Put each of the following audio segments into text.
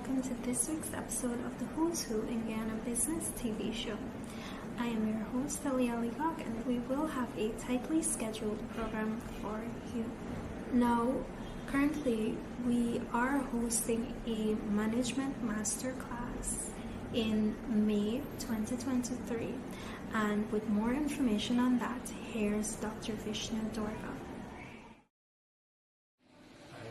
welcome to this week's episode of the Who's Who in Guyana Business TV Show. I am your host, Andrea Ragubir-Bernard, and we will have a tightly scheduled program for you. Now, currently, we are hosting a management masterclass in May 2023, and with more information on that, here's Dr. Vishnu Doerga.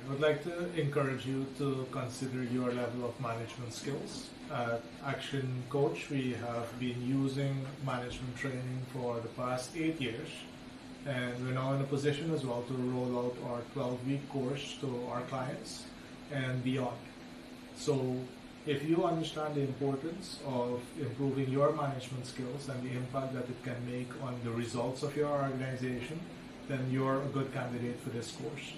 I would like to encourage you to consider your level of management skills. At Action Coach, we have been using management training for the past 8 years, and we're now in a position as well to roll out our 12-week course to our clients and beyond. So if you understand the importance of improving your management skills and the impact that it can make on the results of your organization, then you're a good candidate for this course.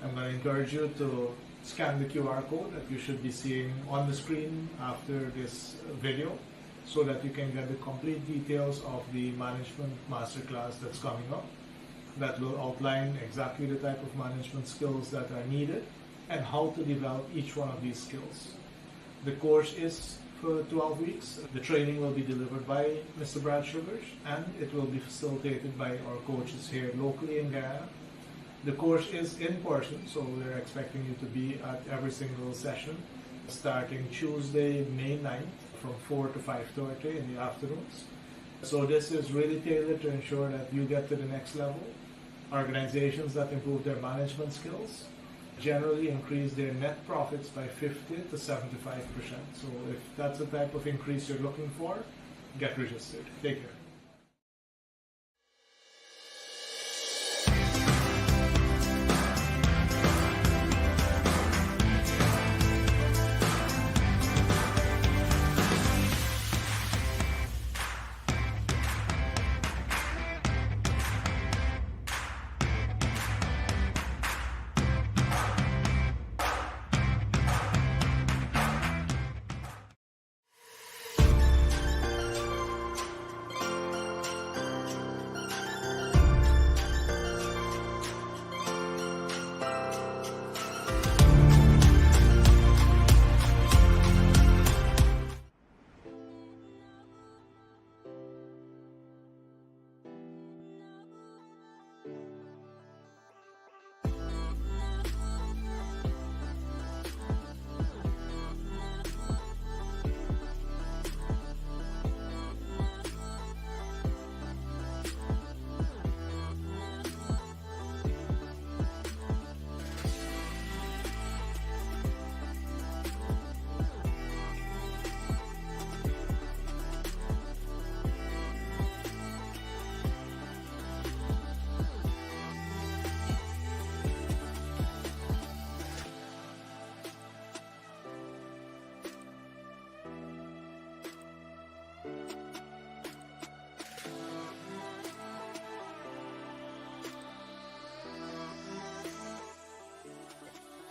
I'm going to encourage you to scan the QR code that you should be seeing on the screen after this video so that you can get the complete details of the management masterclass that's coming up that will outline exactly the type of management skills that are needed and how to develop each one of these skills. The course is for 12 weeks. The training will be delivered by Mr. Brad Sugars, and it will be facilitated by our coaches here locally in Guyana. The course is in person, so we're expecting you to be at every single session starting Tuesday, May 9th from 4 to 5:30 in the afternoons. So this is really tailored to ensure that you get to the next level. Organizations that improve their management skills generally increase their net profits by 50 to 75%. So if that's the type of increase you're looking for, get registered. Take care.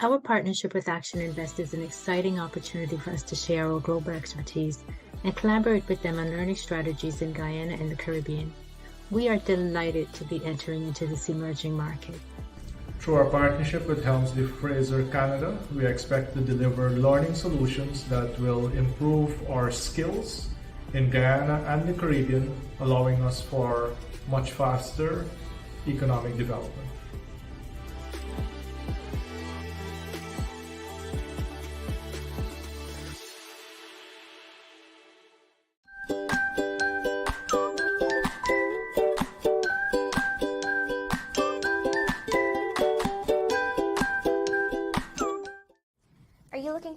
Our partnership with ActionINVEST is an exciting opportunity for us to share our global expertise and collaborate with them on learning strategies in Guyana and the Caribbean. We are delighted to be entering into this emerging market. Through our partnership with Helmsley Fraser Canada, we expect to deliver learning solutions that will improve our skills in Guyana and the Caribbean, allowing us for much faster economic development.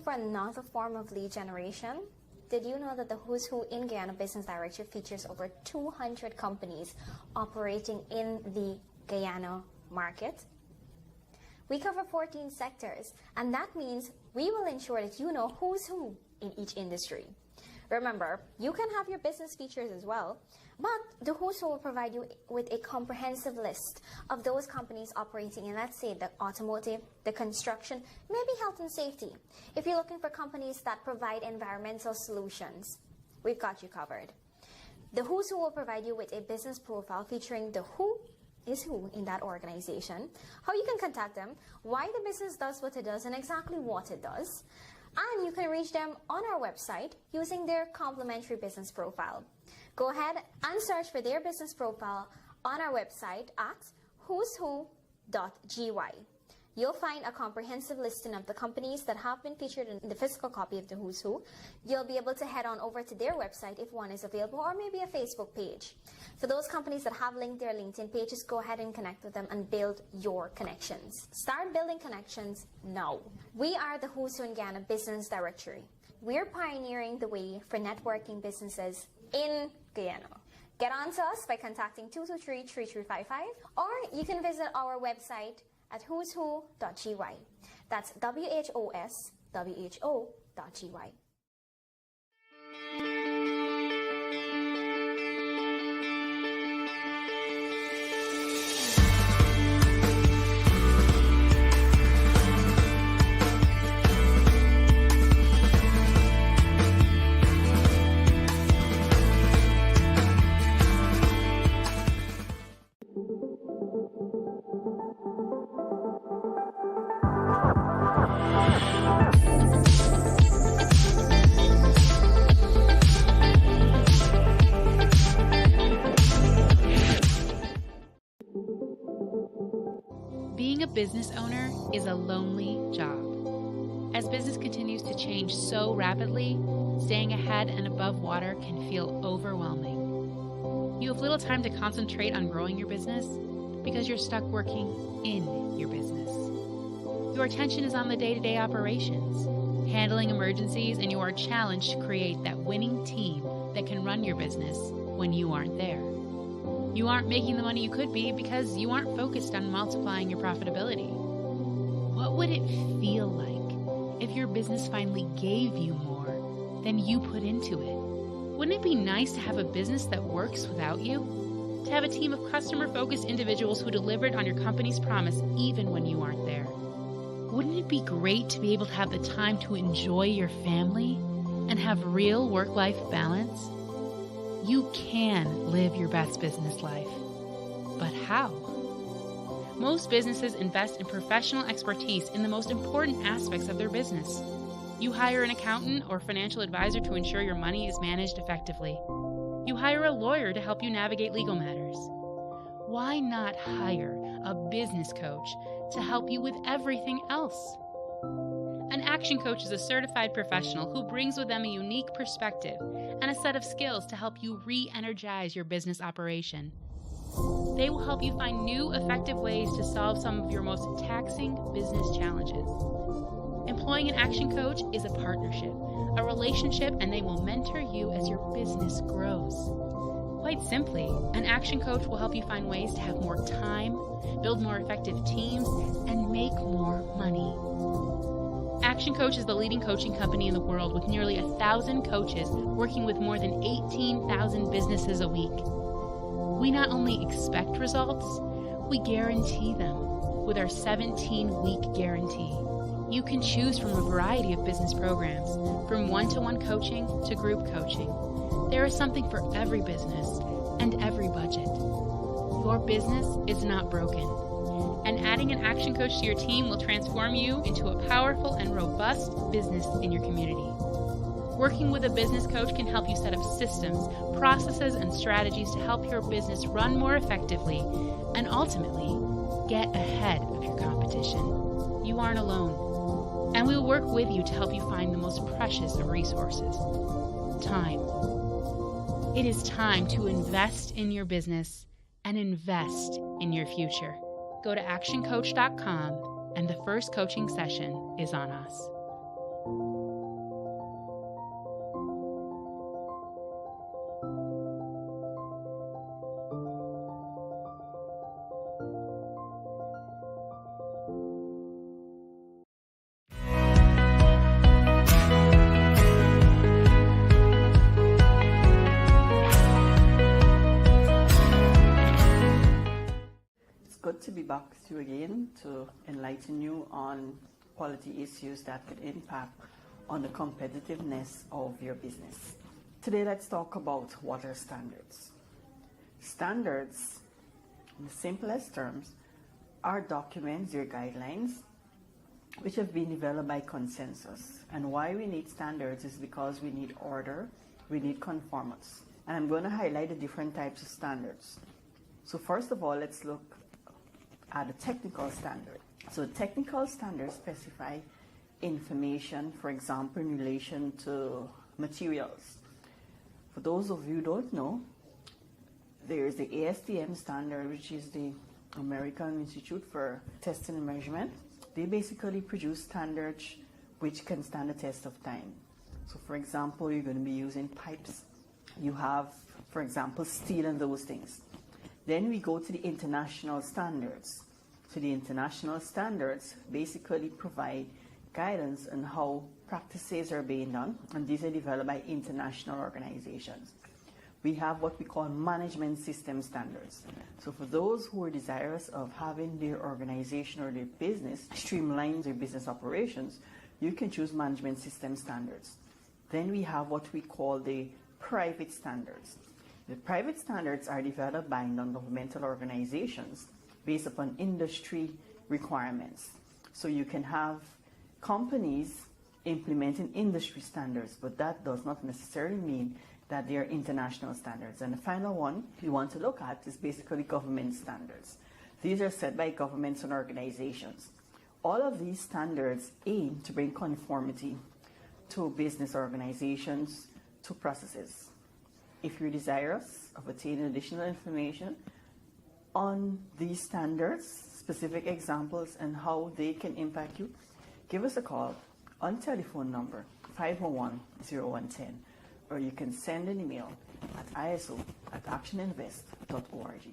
For another form of lead generation? Did you know that the Who's Who in Guyana Business Directory features over 200 companies operating in the Guyana market? We cover 14 sectors, and that means we will ensure that you know who's who in each industry. Remember, you can have your business features as well, but the Who's Who will provide you with a comprehensive list of those companies operating in, let's say, the automotive, the construction, maybe health and safety. If you're looking for companies that provide environmental solutions, we've got you covered. The Who's Who will provide you with a business profile featuring the who is who in that organization, how you can contact them, why the business does what it does, and exactly what it does. And you can reach them on our website using their complimentary business profile. Go ahead and search for their business profile on our website at who'swho.gy. You'll find a comprehensive listing of the companies that have been featured in the physical copy of the Who's Who. You'll be able to head on over to their website if one is available, or maybe a Facebook page. For those companies that have linked their LinkedIn pages, go ahead and connect with them and build your connections. Start building connections now. We are the Who's Who in Guyana Business Directory. We're pioneering the way for networking businesses in Guyana. Get on to us by contacting 223-3355, or you can visit our website at who'swho.gy. That's WHOSWHO.gy. Being a business owner is a lonely job. As business continues to change so rapidly, staying ahead and above water can feel overwhelming. You have little time to concentrate on growing your business because you're stuck working in your business. Your attention is on the day-to-day operations, handling emergencies, and you are challenged to create that winning team that can run your business when you aren't there. You aren't making the money you could be because you aren't focused on multiplying your profitability. What would it feel like if your business finally gave you more than you put into it? Wouldn't it be nice to have a business that works without you? To have a team of customer-focused individuals who delivered on your company's promise even when you aren't there? Wouldn't it be great to be able to have the time to enjoy your family and have real work-life balance? You can live your best business life. But how? Most businesses invest in professional expertise in the most important aspects of their business. You hire an accountant or financial advisor to ensure your money is managed effectively. You hire a lawyer to help you navigate legal matters. Why not hire a business coach to help you with everything else? An action coach is a certified professional who brings with them a unique perspective and a set of skills to help you re-energize your business operation. They will help you find new, effective ways to solve some of your most taxing business challenges. Employing an action coach is a partnership, a relationship, and they will mentor you as your business grows. Quite simply, an action coach will help you find ways to have more time, build more effective teams, and make more money. Action Coach is the leading coaching company in the world with nearly 1,000 coaches working with more than 18,000 businesses a week. We not only expect results, we guarantee them with our 17-week guarantee. You can choose from a variety of business programs, from one-to-one coaching to group coaching. There is something for every business and every budget. Your business is not broken, and adding an action coach to your team will transform you into a powerful and robust business in your community. Working with a business coach can help you set up systems, processes, and strategies to help your business run more effectively and ultimately get ahead of your competition. You aren't alone, and we will work with you to help you find the most precious of resources: time. It is time to invest in your business and invest in your future. Go to actioncoach.com, and the first coaching session is on us. Good to be back with you again to enlighten you on quality issues that could impact on the competitiveness of your business. Today, let's talk about what are standards. Standards, in the simplest terms, are documents or guidelines which have been developed by consensus. And why we need standards is because we need order, we need conformance. And I'm going to highlight the different types of standards. So first of all, let's look at the technical standard. So technical standards specify information, for example, in relation to materials. For those of you who don't know, there is the ASTM standard, which is the American Institute for Testing and Measurement. They basically produce standards which can stand the test of time. So for example, you're going to be using pipes. You have, for example, steel and those things. Then we go to the international standards. So the international standards basically provide guidance on how practices are being done, and these are developed by international organizations. We have what we call management system standards. So for those who are desirous of having their organization or their business streamline their business operations, you can choose management system standards. Then we have what we call the private standards. The private standards are developed by non-governmental organizations based upon industry requirements. So you can have companies implementing industry standards, but that does not necessarily mean that they are international standards. And the final one you want to look at is basically government standards. These are set by governments and organizations. All of these standards aim to bring conformity to business organizations, to processes. If you're desirous of attaining additional information on these standards, specific examples, and how they can impact you, give us a call on telephone number 501-0110, or you can send an email at iso@actioninvest.org.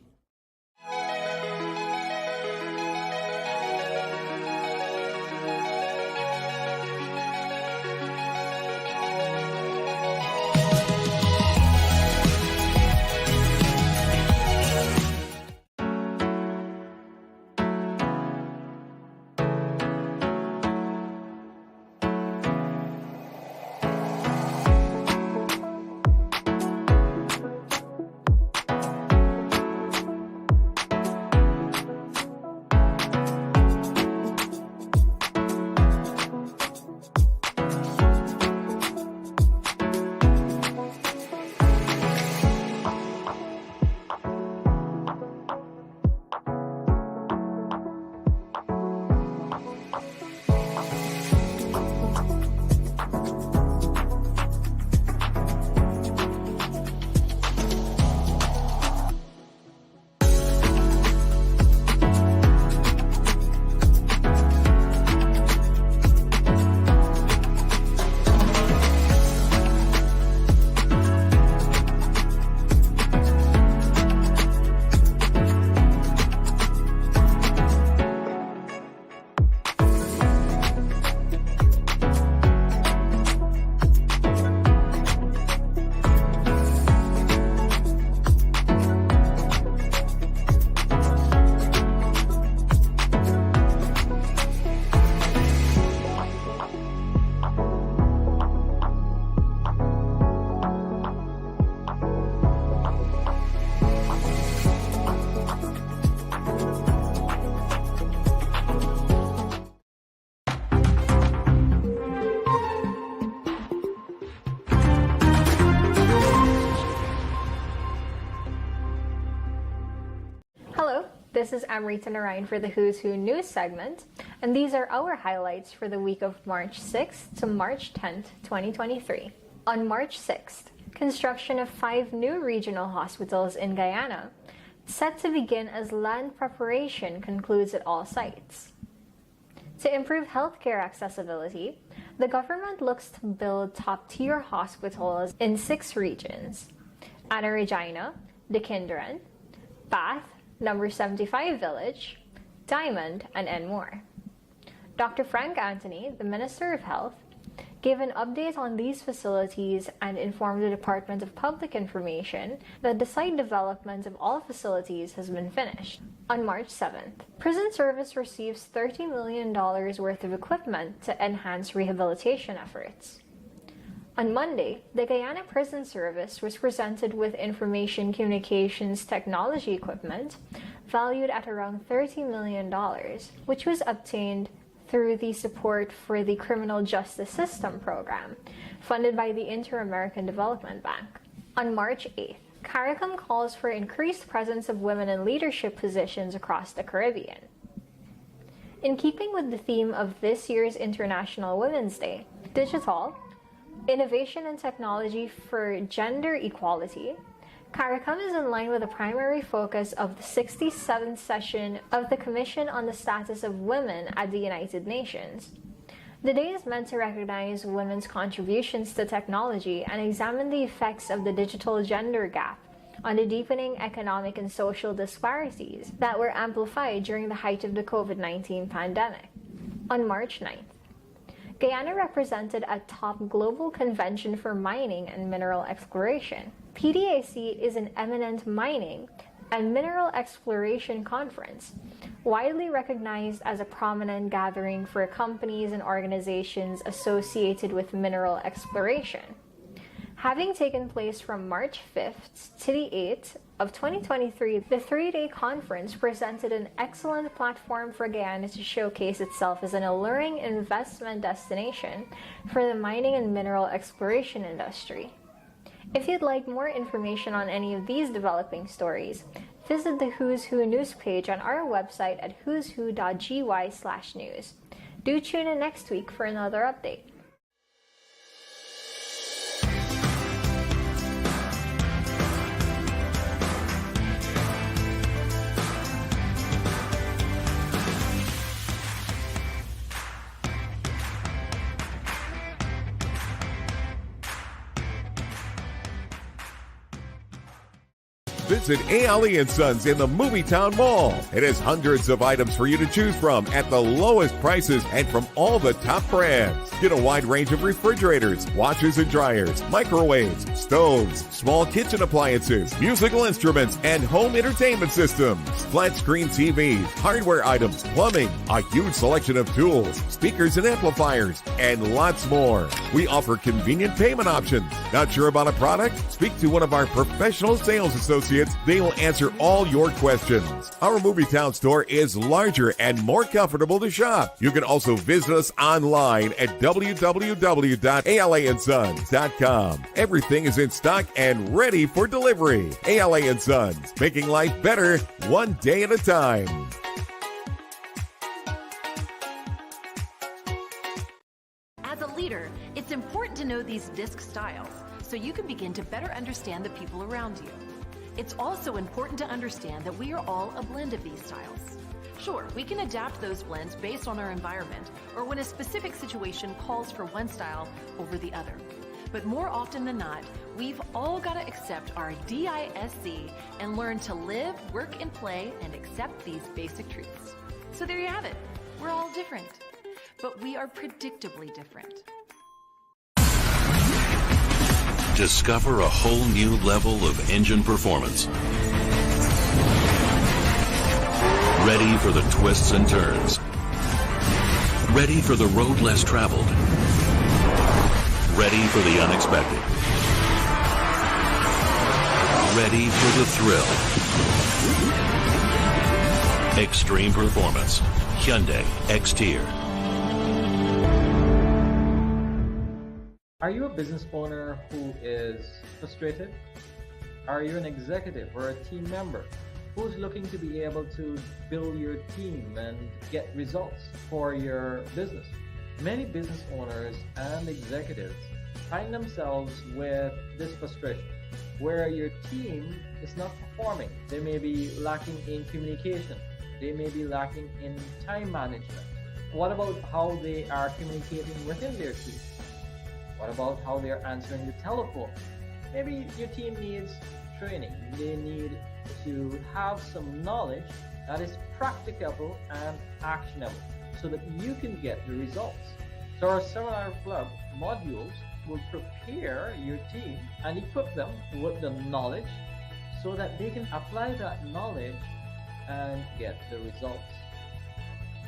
This is Amrita Naraine for the Who's Who News segment, and these are our highlights for the week of March 6th to March 10th, 2023. On March 6th, construction of 5 new regional hospitals in Guyana, set to begin as land preparation concludes at all sites. To improve healthcare accessibility, the government looks to build top-tier hospitals in 6 regions: Anna Regina, Dequindran, Bath, Number 75 Village, Diamond, and more. Dr. Frank Anthony, the Minister of Health, gave an update on these facilities and informed the Department of Public Information that the site development of all facilities has been finished. On March 7th, Prison Service receives $30 million worth of equipment to enhance rehabilitation efforts. On Monday, the Guyana Prison Service was presented with information communications technology equipment valued at around $30 million, which was obtained through the support for the Criminal Justice System program, funded by the Inter-American Development Bank. On March 8th, CARICOM calls for increased presence of women in leadership positions across the Caribbean. In keeping with the theme of this year's International Women's Day, Digital, Innovation and Technology for Gender Equality, CARICOM is in line with the primary focus of the 67th session of the Commission on the Status of Women at the United Nations. The day is meant to recognize women's contributions to technology and examine the effects of the digital gender gap on the deepening economic and social disparities that were amplified during the height of the COVID-19 pandemic. On March 9th, Guyana represented a top global convention for mining and mineral exploration. PDAC is an eminent mining and mineral exploration conference, widely recognized as a prominent gathering for companies and organizations associated with mineral exploration. Having taken place from March 5th to the 8th of 2023, the three-day conference presented an excellent platform for Guyana to showcase itself as an alluring investment destination for the mining and mineral exploration industry. If you'd like more information on any of these developing stories, visit the Who's Who news page on our website at who'swho.gy/news. Do tune in next week for another update. Visit ALE & Sons in the Movietown Mall. It has hundreds of items for you to choose from at the lowest prices and from all the top brands. Get a wide range of refrigerators, washers and dryers, microwaves, stoves, small kitchen appliances, musical instruments, and home entertainment systems. Flat screen TVs, hardware items, plumbing, a huge selection of tools, speakers and amplifiers, and lots more. We offer convenient payment options. Not sure about a product? Speak to one of our professional sales associates. They will answer all your questions. Our Movietown store is larger and more comfortable to shop. You can also visit us online at www.alansons.com. Everything is in stock and ready for delivery. ALE & Sons, making life better one day at a time. As a leader, it's important to know these disc styles so you can begin to better understand the people around you. It's also important to understand that we are all a blend of these styles. Sure, we can adapt those blends based on our environment or when a specific situation calls for one style over the other. But more often than not, we've all got to accept our DISC and learn to live, work, and play and accept these basic truths. So there you have it. We're all different, but we are predictably different. Discover a whole new level of engine performance. Ready for the twists and turns. Ready for the road less traveled. Ready for the unexpected. Ready for the thrill. Extreme performance. Hyundai X-Tier. Are you a business owner who is frustrated? Are you an executive or a team member who's looking to be able to build your team and get results for your business? Many business owners and executives find themselves with this frustration where your team is not performing. They may be lacking in communication. They may be lacking in time management. What about how they are communicating within their team? What about how they're answering the telephone? Maybe your team needs training. They need to have some knowledge that is practicable and actionable so that you can get the results. So our Seminar Club modules will prepare your team and equip them with the knowledge so that they can apply that knowledge and get the results.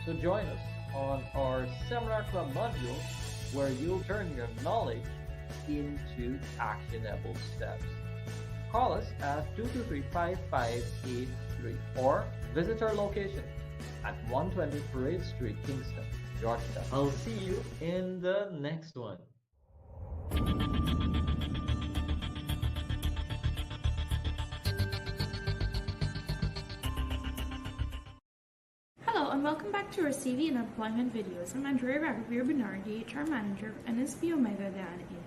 So join us on our Seminar Club module where you'll turn your knowledge into actionable steps. Call us at 223-5583 or visit our location at 120 Parade Street, Kingston. Georgia. I'll see you in the next one. Hello and welcome back to our CV and employment videos. I'm Andrea Ragubir-Bernard, the HR Manager of NSB Omega Guyana Inc.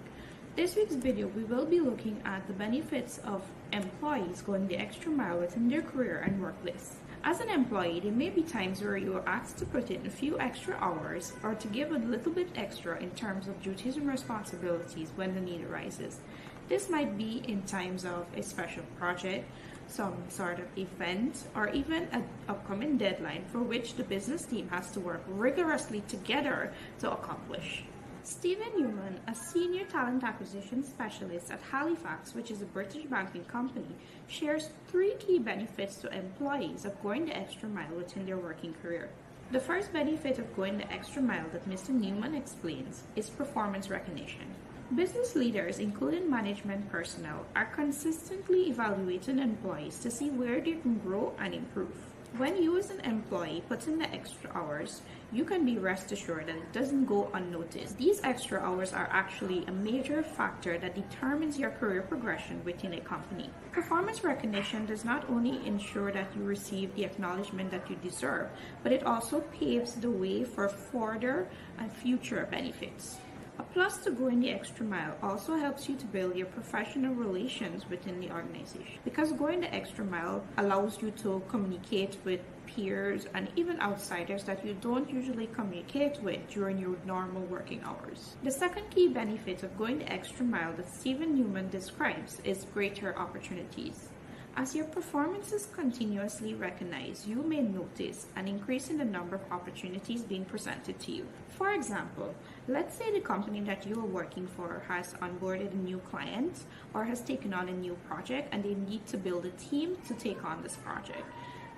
This week's video, we will be looking at the benefits of employees going the extra mile within their career and workplace. As an employee, there may be times where you are asked to put in a few extra hours or to give a little bit extra in terms of duties and responsibilities when the need arises. This might be in times of a special project, some sort of event, or even an upcoming deadline for which the business team has to work rigorously together to accomplish. Stephen Newman, a senior talent acquisition specialist at Halifax, which is a British banking company, shares 3 key benefits to employees of going the extra mile within their working career. The first benefit of going the extra mile that Mr. Newman explains is performance recognition. Business leaders, including management personnel, are consistently evaluating employees to see where they can grow and improve. When you as an employee put in the extra hours, you can be rest assured that it doesn't go unnoticed. These extra hours are actually a major factor that determines your career progression within a company. Performance recognition does not only ensure that you receive the acknowledgement that you deserve, but it also paves the way for further and future benefits. A plus to going the extra mile also helps you to build your professional relations within the organization, because going the extra mile allows you to communicate with peers and even outsiders that you don't usually communicate with during your normal working hours. The second key benefit of going the extra mile that Stephen Newman describes is greater opportunities. As your performance is continuously recognized, you may notice an increase in the number of opportunities being presented to you. For example, let's say the company that you are working for has onboarded a new client or has taken on a new project and they need to build a team to take on this project.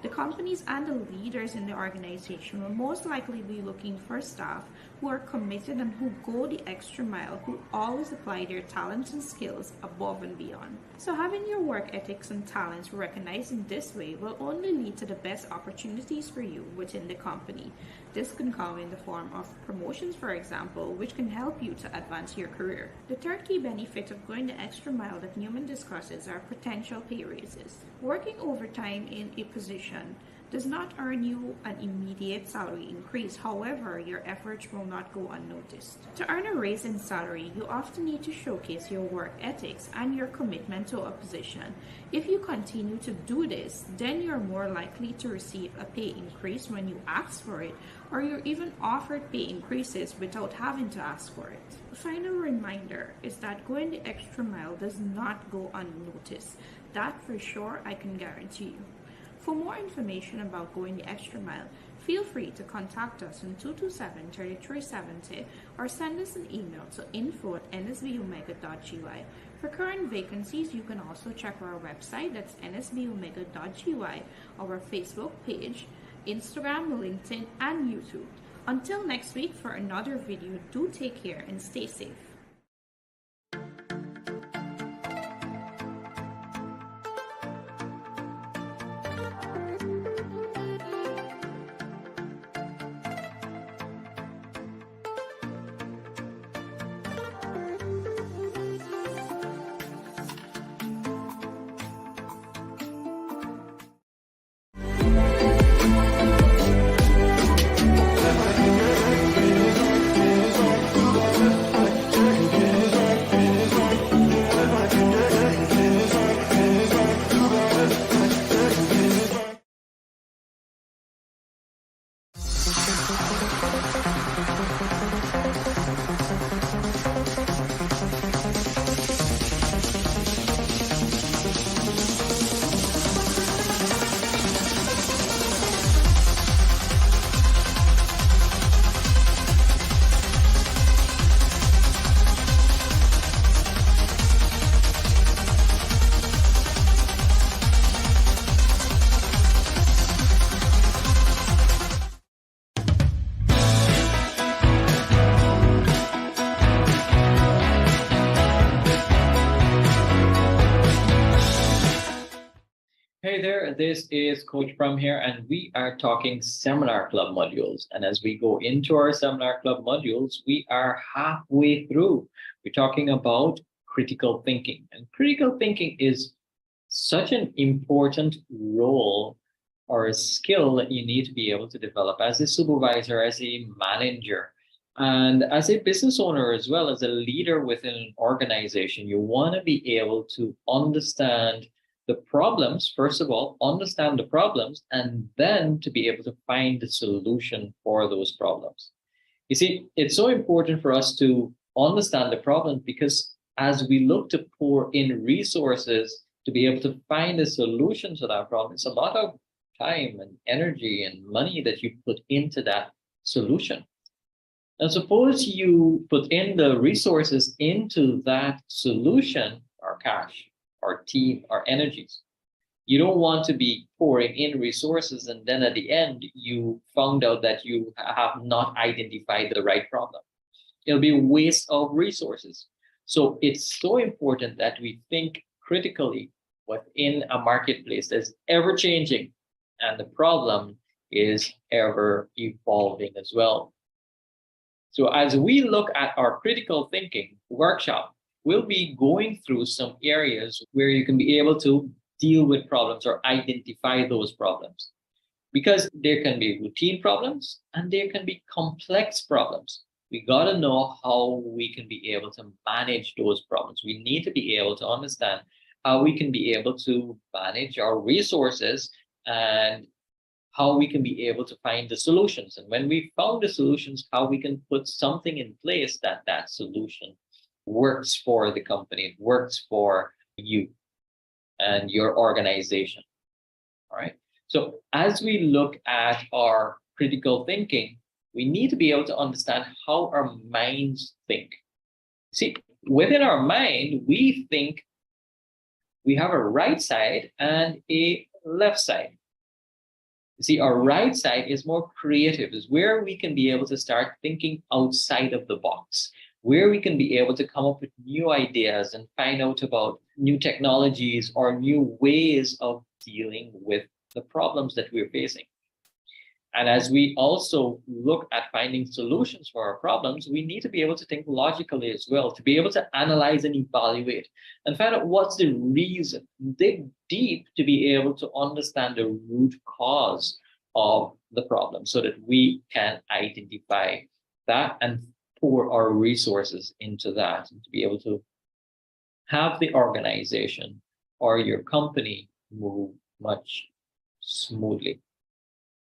The companies and the leaders in the organization will most likely be looking for staff who are committed and who go the extra mile, who always apply their talents and skills above and beyond. So having your work ethics and talents recognized in this way will only lead to the best opportunities for you within the company. This can come in the form of promotions, for example, which can help you to advance your career. The third key benefit of going the extra mile that Newman discusses are potential pay raises. Working overtime in a position does not earn you an immediate salary increase. However, your efforts will not go unnoticed. To earn a raise in salary, you often need to showcase your work ethics and your commitment to a position. If you continue to do this, then you're more likely to receive a pay increase when you ask for it, or you're even offered pay increases without having to ask for it. A final reminder is that going the extra mile does not go unnoticed. That for sure I can guarantee you. For more information about going the extra mile, feel free to contact us on 227-3370 or send us an email to info@nsbomega.gy. For current vacancies, you can also check our website, that's nsbomega.gy, our Facebook page, Instagram, LinkedIn, and YouTube. Until next week for another video, do take care and stay safe. Hey there, this is Coach Pram here, and we are talking Seminar Club modules. And as we go into our Seminar Club modules, we are halfway through. We're talking about critical thinking. And critical thinking is such an important role or a skill that you need to be able to develop as a supervisor, as a manager, and as a business owner, as well as a leader within an organization. You want to be able to understand the problems, first of all, understand the problems, and then to be able to find the solution for those problems. You see, it's so important for us to understand the problem because as we look to pour in resources to be able to find a solution to that problem, it's a lot of time and energy and money that you put into that solution. And suppose you put in the resources into that solution, or cash, or team, or energies. You don't want to be pouring in resources and then at the end you found out that you have not identified the right problem. It'll be a waste of resources. So it's so important that we think critically within a marketplace that's ever changing and the problem is ever evolving as well. So as we look at our critical thinking workshop, we'll be going through some areas where you can be able to deal with problems or identify those problems. Because there can be routine problems and there can be complex problems. We got to know how we can be able to manage those problems. We need to be able to understand how we can be able to manage our resources and how we can be able to find the solutions. And when we found the solutions, how we can put something in place that solution works for the company, it works for you and your organization. All right. So as we look at our critical thinking, we need to be able to understand how our minds think. See, within our mind, we think we have a right side and a left side. See, our right side is more creative, is where we can be able to start thinking outside of the box, where we can be able to come up with new ideas and find out about new technologies or new ways of dealing with the problems that we're facing. And as we also look at finding solutions for our problems, we need to be able to think logically as well, to be able to analyze and evaluate and find out what's the reason, dig deep to be able to understand the root cause of the problem so that we can identify that and pour our resources into that and to be able to have the organization or your company move much smoothly.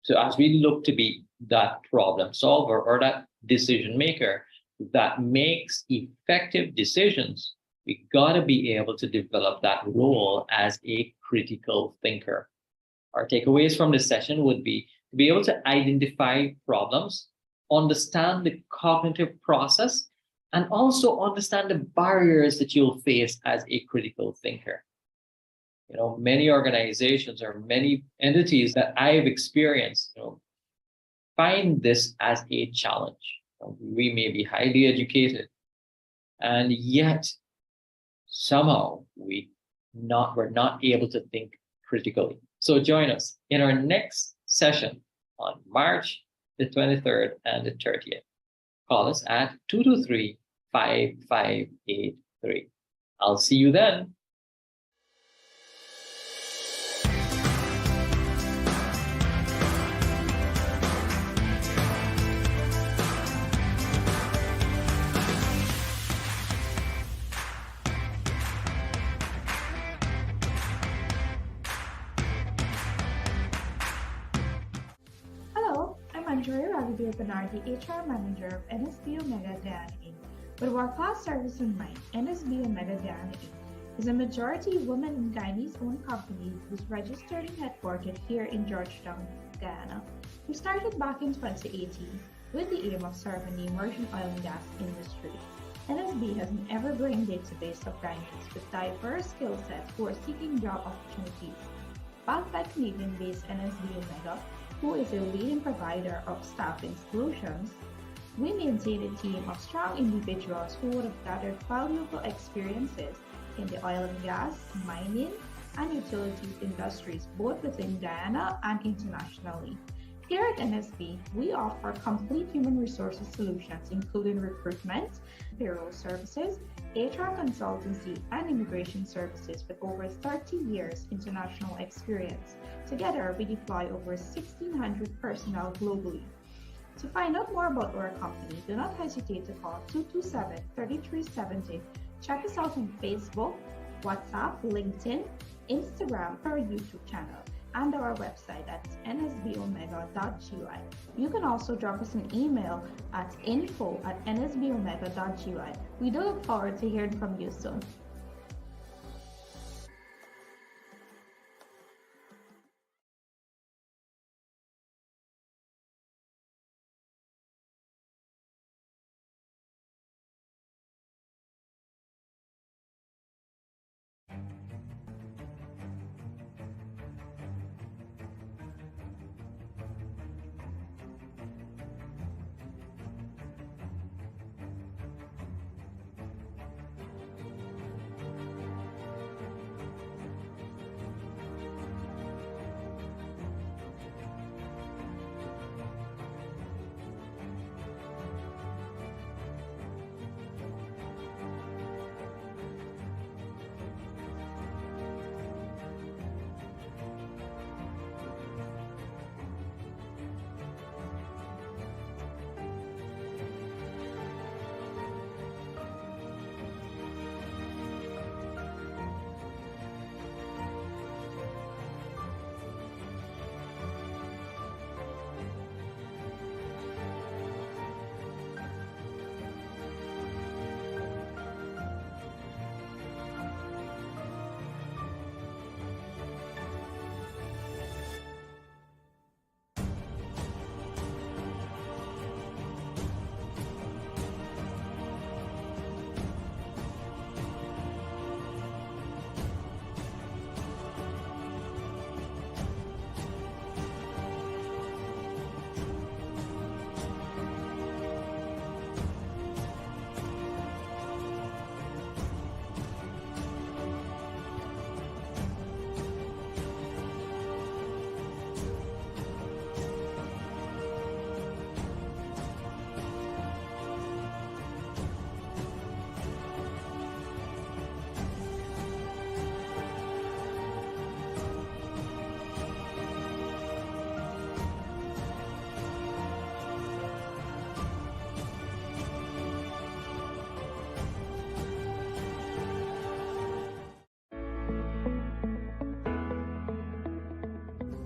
So as we look to be that problem solver or that decision maker that makes effective decisions, we got to be able to develop that role as a critical thinker. Our takeaways from this session would be to be able to identify problems, understand the cognitive process, and also understand the barriers that you'll face as a critical thinker. You know, many organizations or many entities that I've experienced, find this as a challenge. We may be highly educated, and yet somehow we're not able to think critically. So join us in our next session on March the 23rd and the 30th. Call us at 223-5583. I'll see you then. Andrea Ragubir-Bernard, the HR Manager of NSB Omega Guyana Inc. With world-class service in mind, NSB Omega Guyana Inc. is a majority women and Guyanese-owned company who's registered and headquartered here in Georgetown, Guyana. We started back in 2018 with the aim of serving the emerging oil and gas industry. NSB has an ever-growing database of Guyanese with diverse skill sets who are seeking job opportunities. Backed by Canadian-based NSB Omega, who is a leading provider of staffing solutions, we maintain a team of strong individuals who would have gathered valuable experiences in the oil and gas, mining, and utilities industries, both within Guyana and internationally. Here at NSB, we offer complete human resources solutions, including recruitment, payroll services, HR consultancy, and immigration services with over 30 years international experience. Together, we deploy over 1,600 personnel globally. To find out more about our company, do not hesitate to call 227-3370. Check us out on Facebook, WhatsApp, LinkedIn, Instagram, or YouTube channel, and our website at nsbomega.gy. You can also drop us an email at info@nsbomega.gy. We do look forward to hearing from you soon.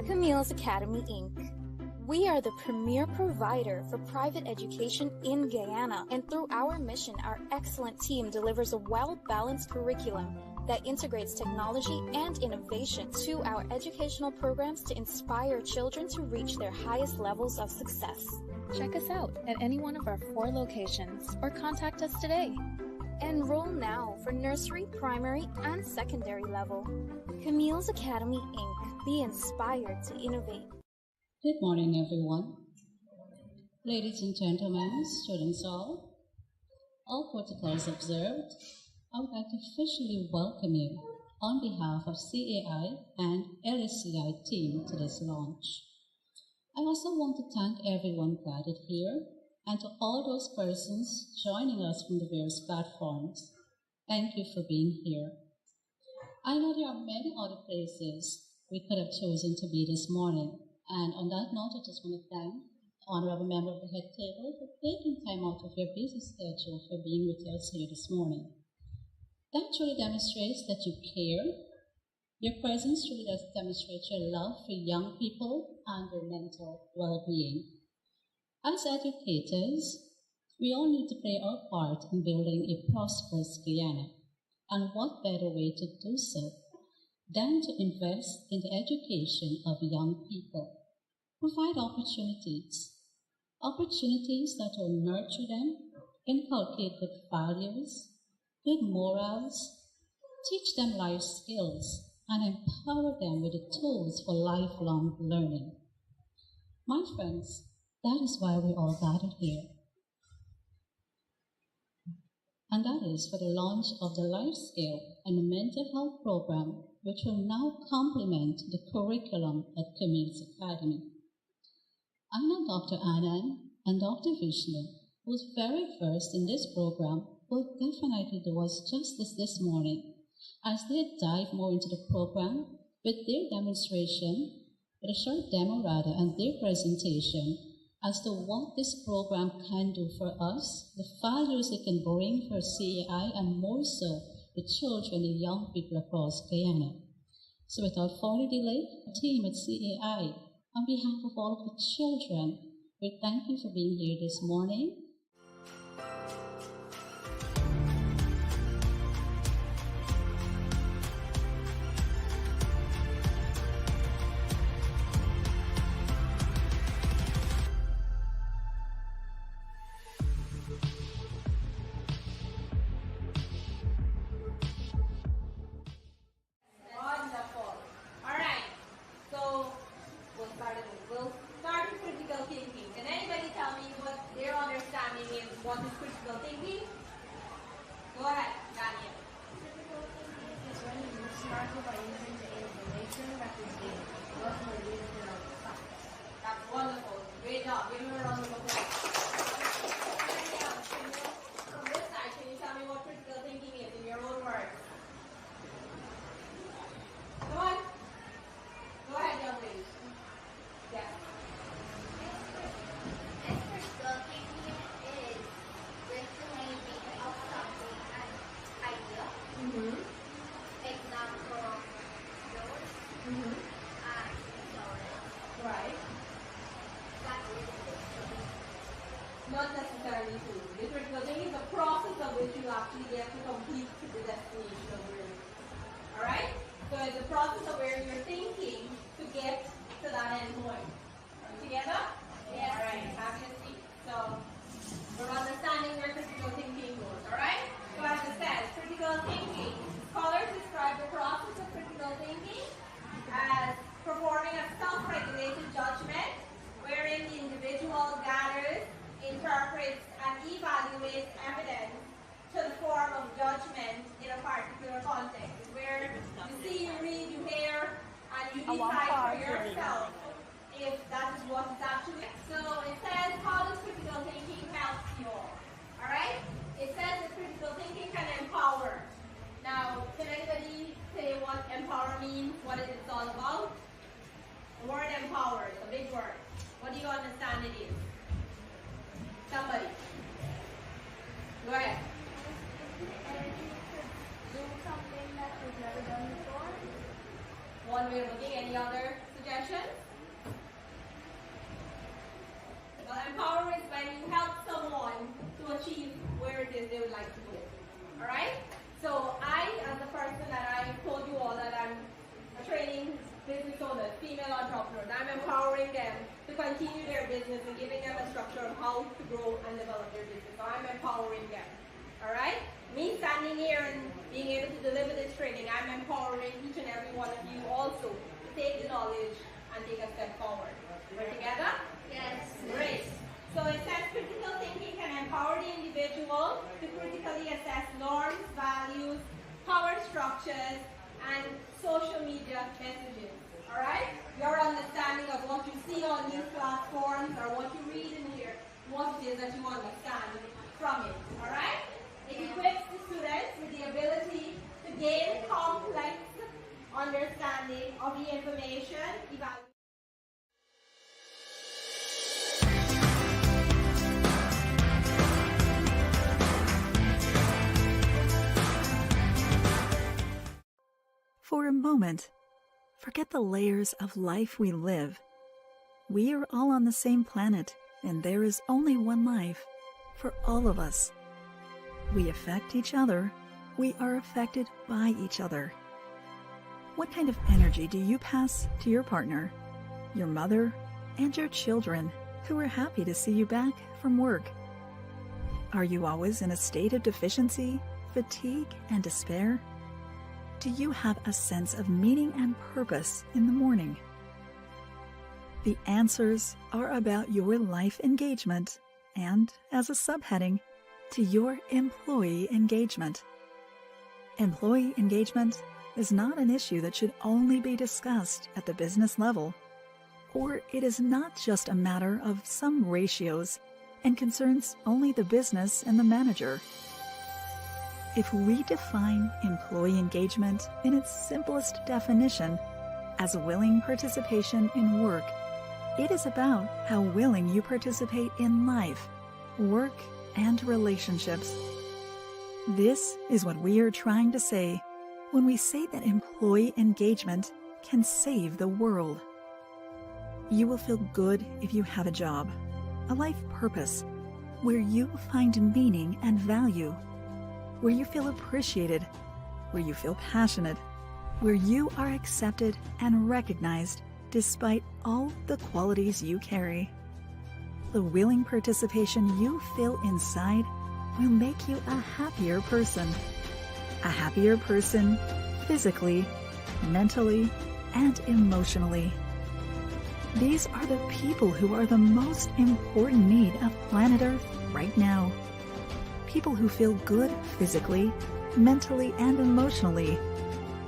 Camille's Academy, Inc. We are the premier provider for private education in Guyana, and through our mission, our excellent team delivers a well-balanced curriculum that integrates technology and innovation to our educational programs to inspire children to reach their highest levels of success. Check us out at any one of our 4 locations or contact us today. Enroll now for nursery, primary, and secondary level. Camille's Academy, Inc. Be inspired to innovate. Good morning, everyone. Ladies and gentlemen, students all protocols observed, I would like to officially welcome you on behalf of CAI and ACI team to this launch. I also want to thank everyone gathered here and to all those persons joining us from the various platforms. Thank you for being here. I know there are many other places we could have chosen to be this morning, and on that note, I just want to thank the honorable member of the head table for taking time out of your busy schedule for being with us here this morning. That truly demonstrates that you care. Your presence truly does demonstrate your love for young people and their mental well-being. As educators, we all need to play our part in building a prosperous Guyana, and what better way to do so than to invest in the education of young people. Provide opportunities that will nurture them, inculcate good values, good morals, teach them life skills, and empower them with the tools for lifelong learning. My friends, that is why we all gathered here. And that is for the launch of the large-scale and mental health program which will now complement the curriculum at Community Academy. I know Dr. Anand and Dr. Vishnu, who's very versed in this program, will definitely do us justice this morning as they dive more into the program with their demonstration, with a short demo rather, and their presentation as to what this program can do for us, the values it can bring for CAI, and more so, the children and young people across Guyana. So without further delay, the team at CAI, on behalf of all of the children, we thank you for being here this morning. Not necessarily true. The critical thinking is the process of which you actually get to complete to the destination of where you're. Alright? So it's the process of where you're thinking to get to that end point. Are we together? Yes. Alright, have your seat. So we're understanding where critical thinking goes. Alright? So as it says, critical thinking. Scholars describe the process of critical thinking as performing a self-regulated judgment wherein the individual gathers, interprets, and evaluates evidence to the form of judgment in a particular context, where you see, you read, you hear, and you decide for yourself if that is what is actually. So it says, how does critical thinking help you all? Alright? It says that critical thinking can empower. Now, can anybody say what empower means, what it is all about? The word empower is a big word. What do you understand it is? Somebody. Go ahead. Do something that was never done before. One way of looking. Any other suggestions? Well, empower is when you help someone to achieve where it is they would like to go. Alright? So I, as a person that I told you all that I'm a training business owner, female entrepreneurs, I'm empowering them to continue their business and giving them a structure of how to grow and develop their business. So I'm empowering them. Alright? Me standing here and being able to deliver this training, I'm empowering each and every one of you also to take the knowledge and take a step forward. We're together? Yes. Great. So it says critical thinking can empower the individual to critically assess norms, values, power structures, and social media messages. Alright? Your understanding of what you see on these platforms or what you read in here, what it is that you understand from it. Alright? It equips the students with the ability to gain complex understanding of the information evaluated. For a moment, forget the layers of life we live. We are all on the same planet, and there is only one life for all of us. We affect each other. We are affected by each other. What kind of energy do you pass to your partner, your mother, and your children who are happy to see you back from work? Are you always in a state of deficiency, fatigue, and despair? Do you have a sense of meaning and purpose in the morning? The answers are about your life engagement and, as a subheading, to your employee engagement. Employee engagement is not an issue that should only be discussed at the business level, or it is not just a matter of some ratios and concerns only the business and the manager. If we define employee engagement in its simplest definition as willing participation in work, it is about how willing you participate in life, work, and relationships. This is what we are trying to say when we say that employee engagement can save the world. You will feel good if you have a job, a life purpose, where you find meaning and value, where you feel appreciated, where you feel passionate, where you are accepted and recognized despite all the qualities you carry. The willing participation you feel inside will make you a happier person. A happier person physically, mentally, and emotionally. These are the people who are the most important need of planet Earth right now. People who feel good physically, mentally, and emotionally,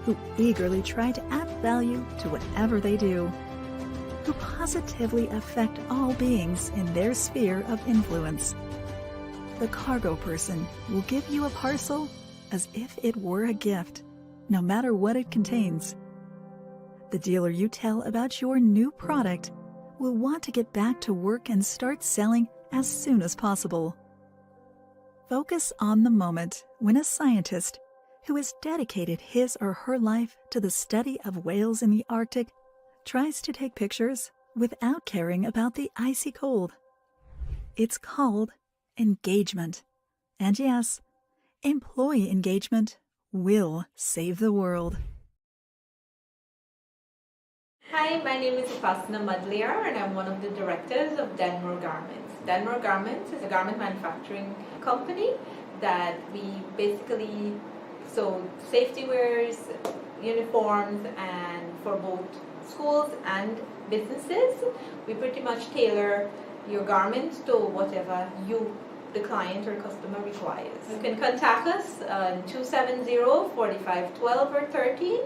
who eagerly try to add value to whatever they do, who positively affect all beings in their sphere of influence. The cargo person will give you a parcel as if it were a gift, no matter what it contains. The dealer you tell about your new product will want to get back to work and start selling as soon as possible. Focus on the moment when a scientist who has dedicated his or her life to the study of whales in the Arctic tries to take pictures without caring about the icy cold. It's called engagement. And yes, employee engagement will save the world. Hi, my name is Upasana Madliar and I'm one of the directors of Denver Garments. Denver Garments is a garment manufacturing company that we basically sew safety wears, uniforms, and for both schools and businesses. We pretty much tailor your garments to whatever you, the client or customer, requires. You can contact us on 270-4512 or 13,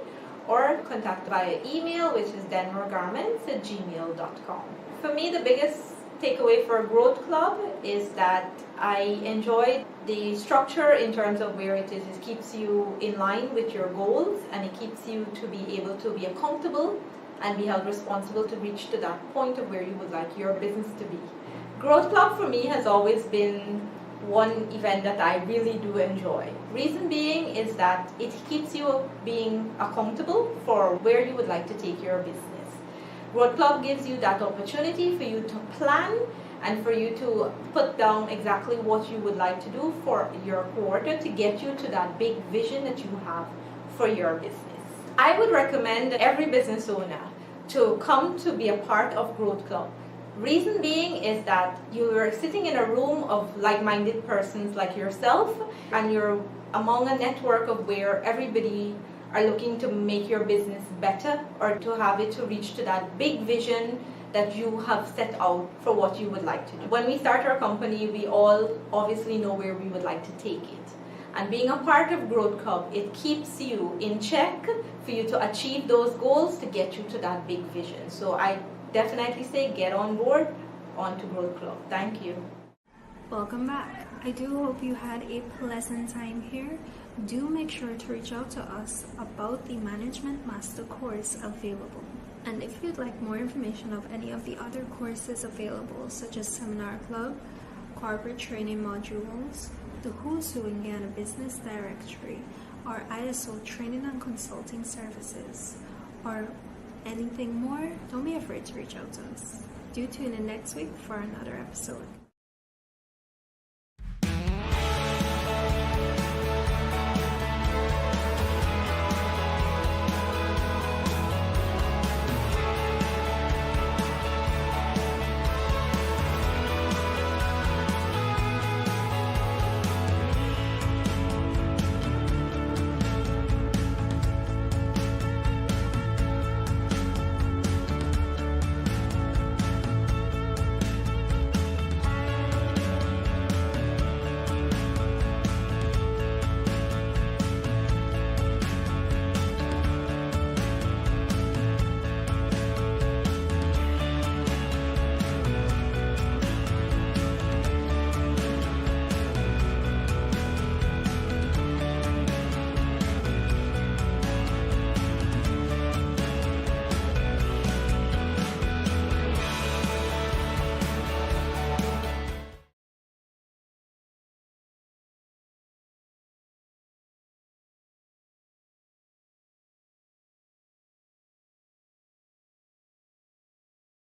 or contact via email, which is denvergarments@gmail.com. For me, the biggest takeaway for Growth Club is that I enjoy the structure in terms of where it is. It keeps you in line with your goals, and it keeps you to be able to be accountable and be held responsible to reach to that point of where you would like your business to be. Growth Club for me has always been one event that I really do enjoy. Reason being is that it keeps you being accountable for where you would like to take your business. Growth Club gives you that opportunity for you to plan and for you to put down exactly what you would like to do for your quarter to get you to that big vision that you have for your business. I would recommend every business owner to come to be a part of Growth Club. Reason being is that you're sitting in a room of like-minded persons like yourself, and you're among a network of where everybody are looking to make your business better or to have it to reach to that big vision that you have set out for what you would like to do. When we start our company, we all obviously know where we would like to take it. And being a part of Growth Club, it keeps you in check for you to achieve those goals to get you to that big vision. So I definitely say get on board onto Growth Club. Thank you. Welcome back. I do hope you had a pleasant time here. Do make sure to reach out to us about the Management Master course available. And if you'd like more information of any of the other courses available, such as Seminar Club, Corporate Training Modules, the Who's Who in Guyana Business Directory, or ISO Training and Consulting Services, or anything more, don't be afraid to reach out to us. Do tune in next week for another episode.